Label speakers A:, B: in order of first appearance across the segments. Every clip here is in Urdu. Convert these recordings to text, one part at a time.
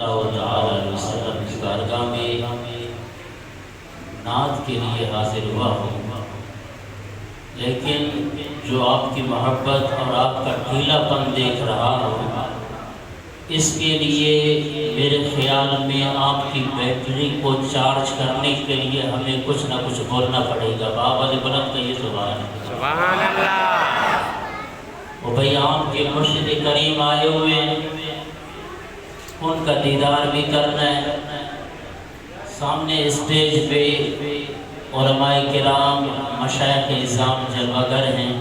A: اللہ تعالی علیہ وسلم کی بارگاہ میں نعت کے لیے حاضر ہوا ہوں، لیکن جو آپ کی محبت اور آپ کا ڈھیلا پن دیکھ رہا ہوں، اس کے لیے میرے خیال میں آپ کی بیٹری کو چارج کرنے کے لیے ہمیں کچھ نہ کچھ بولنا پڑے گا۔ بابا نے بلند کہیے سبحان اللہ۔ وہ بھئی آپ کے مرشد کریم آئے ہوئے ہیں، ان کا دیدار بھی کرنا ہے۔ سامنے اسٹیج پہ علماء کرام، مشائخ اعظام جلوہ گر ہیں،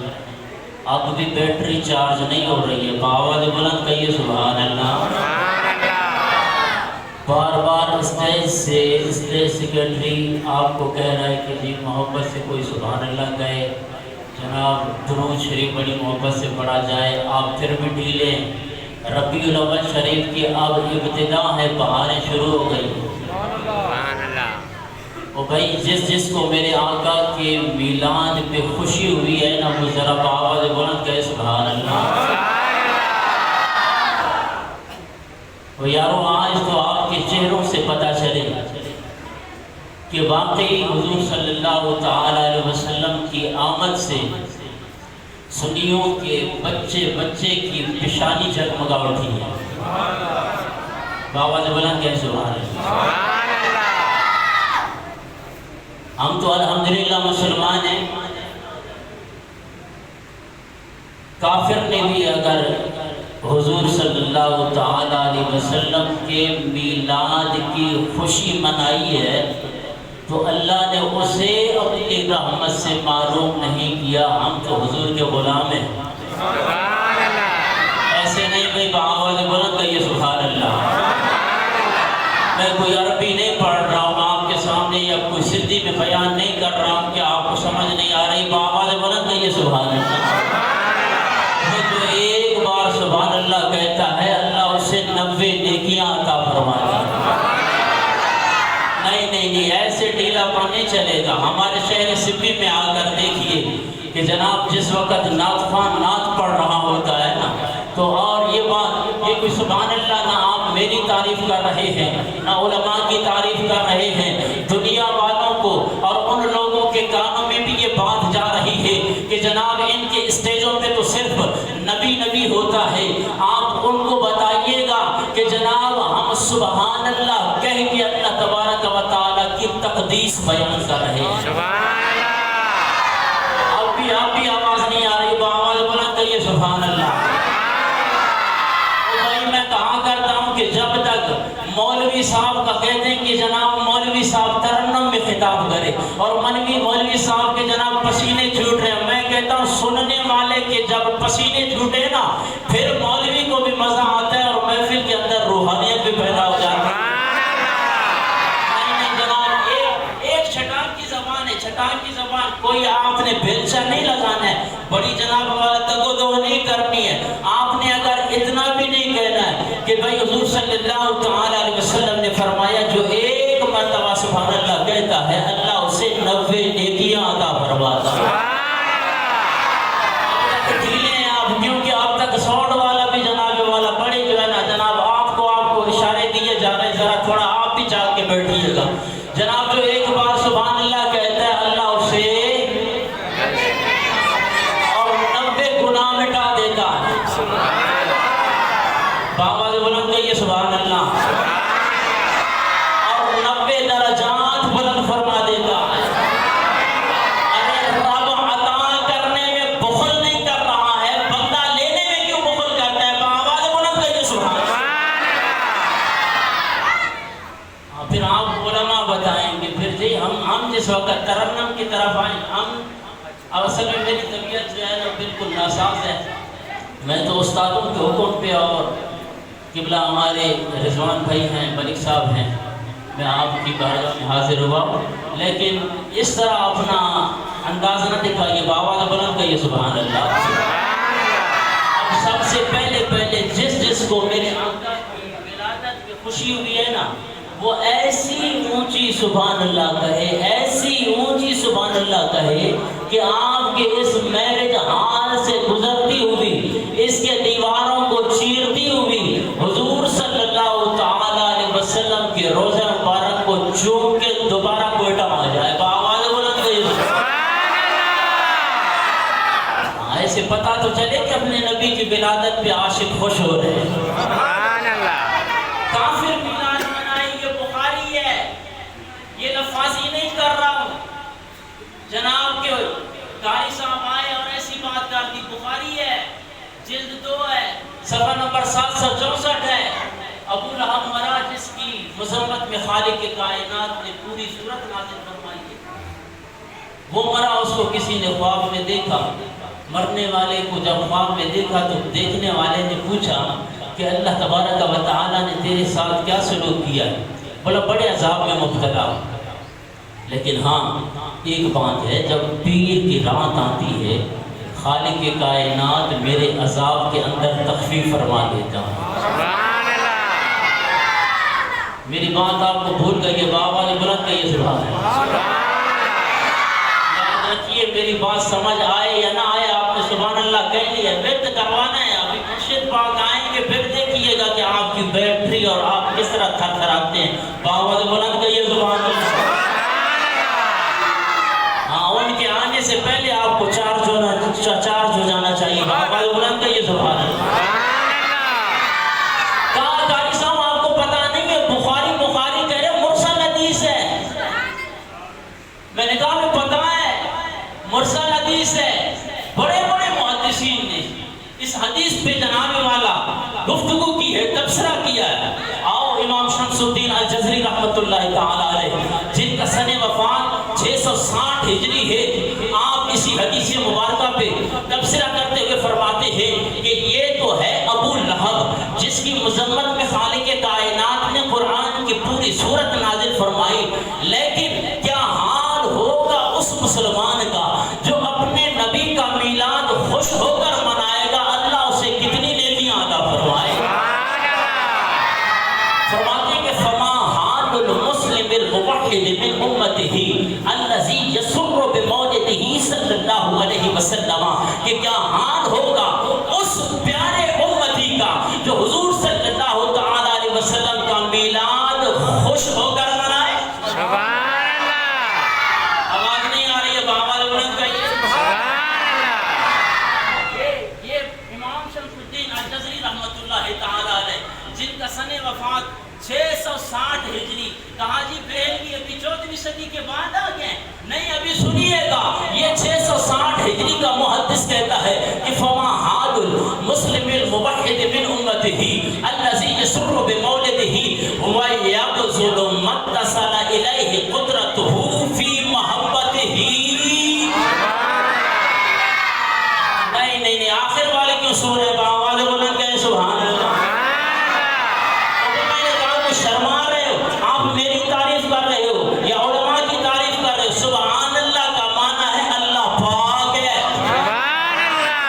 A: اب بھی بیٹری چارج نہیں ہو رہی ہے۔ آواز بلند کہیے سبحان اللہ۔ بار بار اسٹیج سے اسٹیج سیکرٹری آپ کو کہہ رہا ہے کہ جی محبت سے کوئی سبحان اللہ کہے، جناب درود شریف بڑی محبت سے پڑھا جائے، آپ پھر بھی ڈھیلے۔ ربیع الاول شریف کی اب ابتدا ہے، بہاریں شروع ہو گئی۔ اور بھائی جس کو میرے آقا کے میلاد پہ خوشی ہوئی ہے نا، وہ ذرا آواز بلند کہے سبحان اللہ۔ اور یارو آج تو آپ کے چہروں سے پتہ چلے کہ واقعی حضور صلی اللہ تعالی علیہ وسلم کی آمد سے سنیوں کے بچے کی پیشانی جگمگا اٹھی ہے۔ آواز بلند کہے سبحان اللہ۔ ہم تو الحمدللہ مسلمان ہیں، کافر نے بھی اگر حضور صلی اللہ تعالی علیہ وسلم کے میلاد کی خوشی منائی ہے تو اللہ نے اسے اپنی رحمت سے معروم نہیں کیا۔ ہم تو حضور کے غلام ہیں۔ ایسے نہیں بھائی آواز بلند کہیے سبحان اللہ۔ میں کوئی عربی نہیں پڑھ رہا ہوں آپ کے سامنے، یا کوئی سندھی میں بیان نہیں کر رہا ہوں کہ آپ کو سمجھ نہیں آ رہی۔ آواز بلند کہیے سبحان اللہ۔ جو ایک بار سبحان اللہ کہتا ہے اللہ اسے 90 نیکیاں عطا فرماتا ہے۔ نہیں ایسے ڈھیلا پن نہیں چلے گا۔ ہمارے شہر سپی میں آ کر دیکھیے کہ جناب جس وقت نعت خوان نعت پڑھ رہا ہوتا ہے نا، تو اور یہ بات، یہ کوئی سبحان اللہ نہ آپ میری تعریف کر رہے ہیں نہ علماء کی تعریف کر رہے ہیں، دنیا والوں کو اور ان لوگوں کے کانوں میں بھی یہ بات جا رہی ہے کہ جناب ان کے اسٹیجوں پہ تو صرف نبی ہوتا ہے۔ آپ ان کو بتائیے گا کہ جناب ہم سبحان اللہ کہہ کے اللہ تبارک و تعالیٰ کی تقدیس بیان کر رہے ہیں۔ آپ بھی آواز نہیں آ رہی، آواز بلند کہیے سبحان اللہ۔ میں کہا کرتا ہوں کہ جب تک مولوی صاحب کا کہتے ہیں کہ جناب مولوی صاحب ترنم میں خطاب کرے اور مولوی صاحب کے جناب پسینے چھوٹ رہے ہیں، میں کہتا ہوں سننے والے کے جب پسینے چھوٹے نا پھر مولوی کو بھی مزہ آتا ہے اور محفل کے اندر روحانیت بھی پیدا ہو جاتی ہے۔ نہیں جناب ایک چھٹان کی زبان ہے، چھٹان کی زبان کوئی آپ نے بیلچہ نہیں لگانا ہے، بڑی جناب والا تگو دو نہیں کرنی ہے۔ آپ نے اگر اتنا بھی نہیں کہنا ہے کہ بھئی حضور صلی اللہ تعالی علیہ وسلم نے فرمایا جو ایک مرتبہ سبحان اللہ کہتا ہے اللہ اسے 90 نیکیاں عطا فرماتا ہے۔ ڈھیلے ہیں آپ، کیونکہ آپ تک ساؤنڈ والا بھی جناب والا بڑے جو ہے نا جناب آپ کو اشارے دیے جا رہے ہیں، ذرا تھوڑا آپ بھی چاہ کے بیٹھیے گا۔ جناب جو ایک بار سبحان اللہ کہتا ہے اللہ اسے اور 90 گناہ مٹا دیتا ہے۔ آواز بلند کہیے سبحان اللہ۔ اور 90 درجات بلند فرما دیتا ہے۔ ارے رب عطا کرنے میں بخل نہیں کر رہا ہے، بندہ لینے میں کیوں بخل کرتا ہے؟ آواز بلند کہیے سبحان اللہ۔ پھر آپ علماء بتائیں گے پھر جی ہم جس وقت ترنم کی طرف آئیں، ہم اصل میں میری طبیعت جو ہے نا بالکل ناساز ہے، میں تو استادوں کے حکم پہ اور قبلہ ہمارے رضوان بھائی ہیں، ملک صاحب ہیں، میں آپ کی بارگاہ میں حاضر ہوا ہوں، لیکن اس طرح اپنا انداز نہ دکھائیے، آواز بلند کہیے سبحان اللہ۔ اب سب سے پہلے جس کو میرے آقا کی ولادت کی خوشی ہوئی ہے نا، وہ ایسی اونچی سبحان اللہ کہے، ایسی اونچی سبحان اللہ کہے کہ آپ کے اس میرج ہال سے گزرتی ہوئی، اس کے دیواروں کو چیرتی ہوئی حضور صلی اللہ تعالی وسلم کے روزہ مبارک کو چوم کے دوبارہ کوئٹہ آ جائے آواز بلند کہیے ایسے پتا تو چلے کہ اپنے نبی کی ولادت پہ عاشق خوش ہو رہے ہیں.
B: سبحان اللہ.
A: کافر میلاد منائے یہ بخاری ہے, یہ لفاظی نہیں کر رہا ہوں. جناب کے قاری صاحب آئے اور ایسی بات کر دی. بخاری ہے, جلد 2 ہے, صفحہ نمبر 764 ہے. ابو لہب مرا جس کی مذمت میں خالق کائنات نے پوری صورت نازل فرمائی ہے, وہ مرا, اس کو کسی نے خواب میں دیکھا. مرنے والے کو جب خواب میں دیکھا تو دیکھنے والے نے پوچھا کہ اللہ تبارک و تعالیٰ نے تیرے ساتھ کیا سلوک کیا؟ بولا بڑے عذاب میں مبتلا ہوں, لیکن ہاں ایک بات ہے, جب پیر کی رات آتی ہے خالق کائنات میرے عذاب کے اندر تخفیف فرما دیتا ہوں.
B: سبحان اللہ.
A: میری بات آپ کو بھول گئی ہے, بابا نے بلند کہیے سبحان اللہ. رکھیے میری بات سمجھ آئے یا نہ آئے, آپ نے سبحان اللہ کہہ لیا, ورد کروانا ہے. ابھی مرشد پاک آئیں گے پھر دیکھیے گا کہ آپ کی بیٹری اور آپ کس طرح تھر تھراتے ہیں. باوض بلند کہیے سبحان اللہ. ہاں ان کے آنے سے پہلے آپ کو چارج ہو جانا چاہیے. باوض بلند کہیے سبحان اللہ. کہا قاری صاحب آپ کو پتا نہیں ہے بخاری کہہ رہے مرسل حدیث ہے. میں نے کہا میں پتا ہے مرسل حدیث ہے. بڑے بڑے محدثین نے اس حدیث پہ جناب والا گفتگو کی ہے, تبصرہ کیا ہے. آؤ امام شمس الدین الجزری رحمت اللہ تعالی علیہ, جن کا سن وفات 660 ہجری ہے, آپ اسی حدیث مبارکہ پہ تبصرہ کرتے ہوئے فرماتے ہیں کہ یہ تو ہے ابو لہب جس کی مذمت میں خالق کائنات نے قرآن کی پوری صورت نازل فرمائی, لیکن کیا حال ہوگا اس مسلمان کا جو اپنے نبی کا میلاد خوش ہو کر منائے گا, اللہ اسے کتنی نیکیاں عطا فرمائے گا. فرماتے ہیں کہ فما حال المسلم الموحد من امته الذي يسر بمولده صلی اللہ علیہ وسلم, کہ کیا حال ہوگا اس پیارے امتی کا جو حضور صلی اللہ تعالی علیہ وسلم کا میلاد خوش ہو کر منائے.
B: سبحان اللہ.
A: آواز نہیں آ رہی ہے, بابا بلند کہیے
B: سبحان اللہ.
A: یہ امام شمس الدین الجزری رحمت اللہ تعالی علیہ, جن کا سن وفات 660 ہجری. کہا جی بریلوی ابھی 14ویں صدی کے بعد آ گئے. نہیں, ابھی سنیے گا, یہ 660 ہجری کا محدث کہتا ہے کہ فما حال المسلم الموحد من امته الذي يسر بمولده ويبذل ما اتصل اليه قدرته في محبته. نہیں, آخر والے کیوں سو رہے, باوالے بلند کہیں سبحان اللہ. میں نے کہا کہ شرما رہے ہو, آپ میری تعریف کر رہے ہو یا علماء کی تعریف کر رہے ہو. سبحان اللہ کا معنی ہے اللہ پاک ہے.
B: سبحان اللہ.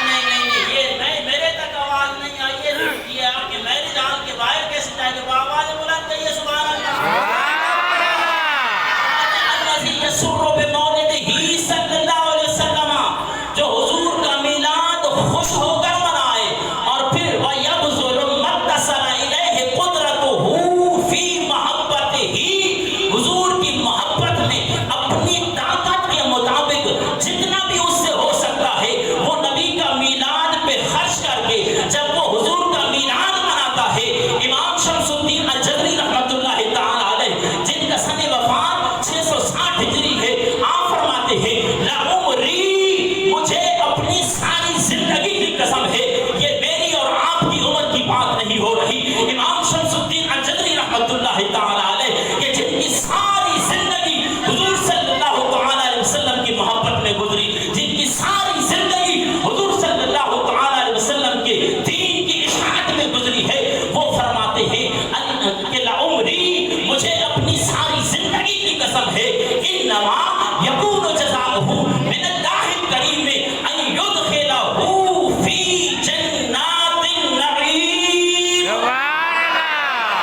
A: نہیں, یہ نہیں, میرے تک آواز نہیں آئی. یہ آپ کے میری جان کے باہر کیسے جائے گا, باوالے بلند کہیے سبحان اللہ.
B: سبحان اللہ.
A: الذی یسر بمولدہ صلی اللہ علیہ وسلم, جو حضور کا میلاد خوش ہو کر منائے, اور پھر وَيَبْذُلُ مَا اتصل إِلَيْهِ قُدْرَتُهُ فِي مَحَبَّتِهِ, حضور کی محبت میں اپنی طاقت کے مطابق جتنا بھی اس سے ہو سکتا ہے وہ نبی کا میلاد پہ خرچ کر کے جب وہ حضور کا میلاد مناتا ہے. امام شمس الدین الجزری رحمت اللہ تعالی علیہ, جن کا سن وفات 660 ہجری ہے, آپ فرماتے ہیں لعمری, مجھے اپنی ساری زندگی کی قسم ہے, یہ میری اور آپ کی عمر کی بات نہیں ہو رہی. امام شمس الدین الجزری رحمت اللہ تعالی علیہ, کہ جن کی ساری زندگی حضور صلی اللہ تعالی علیہ وسلم کی محبت میں گزری, جن کی ساری زندگی حضور صلی اللہ تعالی علیہ وسلم کے دین کی اشاعت میں گزری ہے, وہ فرماتے ہیں کہ لعمری, مجھے اپنی ساری زندگی کی قسم ہے, انما یکون جزاؤہ من اللہ الکریم ان یدخلہ فی جنات النعیم.
B: سبحان اللہ.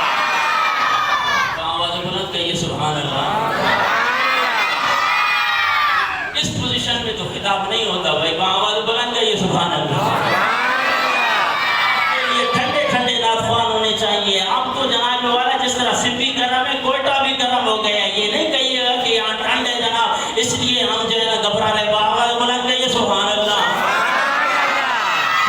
A: بصرہ سے بھی گرم ہے، کوئٹہ بھی گرم ہو گیا. یہ نہیں کہیے گا کہ یہاں ٹھنڈ ہے جناب اس لیے ہم جو ہے نا گھبرا رہے. آواز بلند کہیے سبحان اللہ.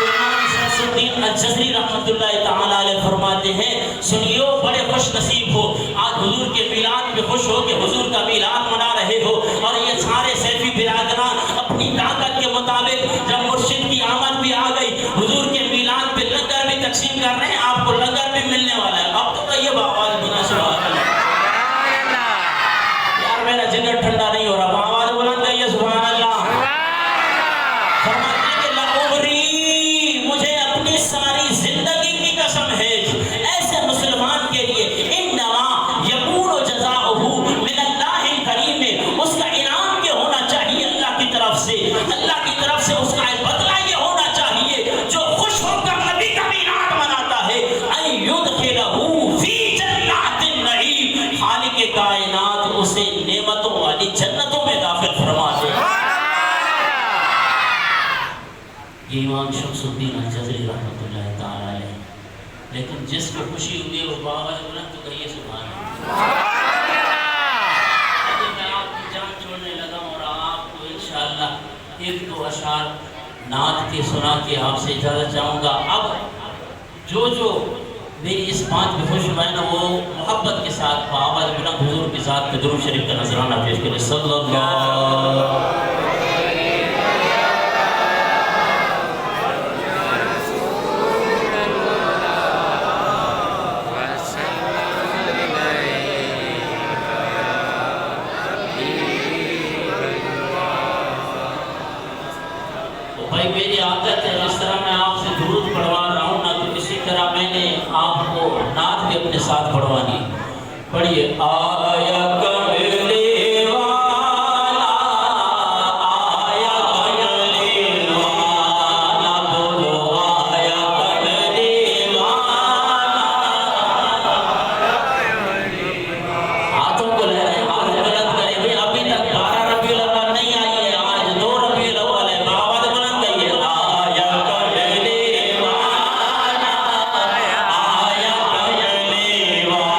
A: امام شمس الدین الجزری رحمۃ اللہ تعالی علیہ فرماتے ہیں سنیو بڑے خوش نصیب ہو، آج حضور کے میلاد پہ خوش ہو کہ حضور کا میلاد منا رہے ہو. اور یہ سارے سیفی برادران اپنی طاقت کے مطابق جب مرشد کی آمد بھی آ گئی حضور کے میلاد پہ لنگر بھی تقسیم کر رہے ہیں. آپ کو لنگر بھی ملنے والا ہے. اب تو کہیے آواز بنا سبحان اللہ. یار میرا جگر ٹھنڈا نہیں ہو رہا. آواز بلند کہیے سبحان اللہ. فرماتے ہیں کہ لعمری مجھے اپنی ساری زندگی کی قسم ہے ایسے مسلمان کے لیے انما یکون جزاؤہ من اللہ الکریم، اس کا انعام یہ ہونا چاہیے اللہ کی طرف سے. اللہ کی طرف سے اس کا بدلہ یہ ہونا چاہیے جو خوش ہو کر نبی کا میلاد مناتا ہے. ان یدخلہ فی جنات النعیم، خالق کائنات اسے نعمتوں والی جنتوں میں داخل فرما دے. یہ امام شمس الدین الجزری رحمۃ اللہ تعالی علیہ. لیکن جس کو خوشی ہوئی وہ باوجود بلند تو کہیے سبحان اللہ. میں آپ کی جان چھوڑنے لگا ہوں اور آپ کو انشاءاللہ ایک دو اشعار نعت کے سنا کے آپ سے اجازت چاہوں گا. اب جو میری اس بات پہ خوش ہوا ہے نا وہ محبت کے ساتھ باوجود بلند حضور کی ذات پہ درود شریف کا نذرانہ پیش کرے. صلی اللہ ساتھ پڑھوانی. پڑھیے آیا کملی والا آیا کملی والا بولو آیا کملی والا. ہاتھوں کو لے رہے ہاتھ بلند کرے بھئی ابھی تک 12 ربیع الاول نہیں آئی ہے، آج 2 ربیع الاول ہے. آواز بلند کہیے آیا کملی والا آیا کملی والا.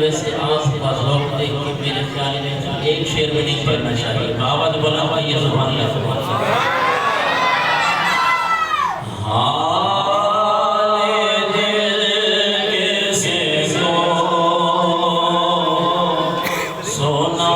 A: ویسے آس پاس لوگ دیکھ کے میرے خیال میں ایک شعر میں نہیں پڑھنا چاہیے آواز بولا ہوا یہ سبحان اللہ سبحان اللہ حال دل کیسے سونا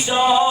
A: So